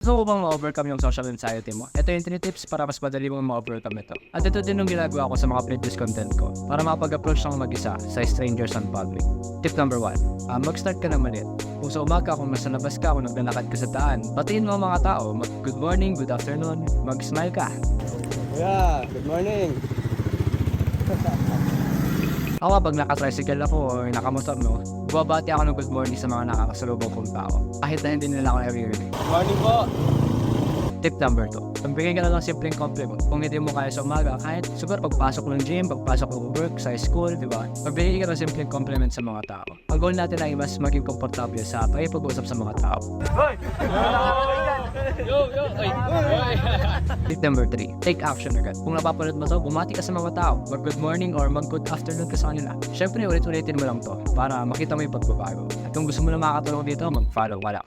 Gusto mo bang ma-overcome yung social anxiety mo? Ito yung 3 tips para mas madali mong ma-overcome ito. At ito din yung ginagawa ko sa mga previous content ko para makapag-approach ng mag-isa sa strangers on public. Tip number 1, mag-start ka na maliit. Kung sa umaga, kung nasa labas ka, kung naglalakad ka sa daan, batiin mo ang mga tao. Good morning, good afternoon, mag-smile ka. Kuya, good morning. Ako pag naka-tricycle ako o nakamotor no, bumabati ako ng good morning sa mga nakakasalubong kong tao. Kahit na hindi nila ako naririnig. Good morning po. Tip number 2, magbigay ka na lang simpleng compliment. Kung hindi mo kaya sa umaga, kahit super pagpasok ng gym, pagpasok ng work, sa school, di ba? Magbigay ka ng simpleng compliment sa mga tao. Ang goal natin ay mas maging komportable sa pakipag-usap sa mga tao. Tip number 3, take action agad. Kung napapanood mo to, bumati ka sa mga tao. Mag-good morning or mag-good afternoon ka sa kanila. Siyempre, ulit-ulitin mo lang to para makita mo yung pagbabago. At kung gusto mo na makakatulong dito, mag-follow ka lang.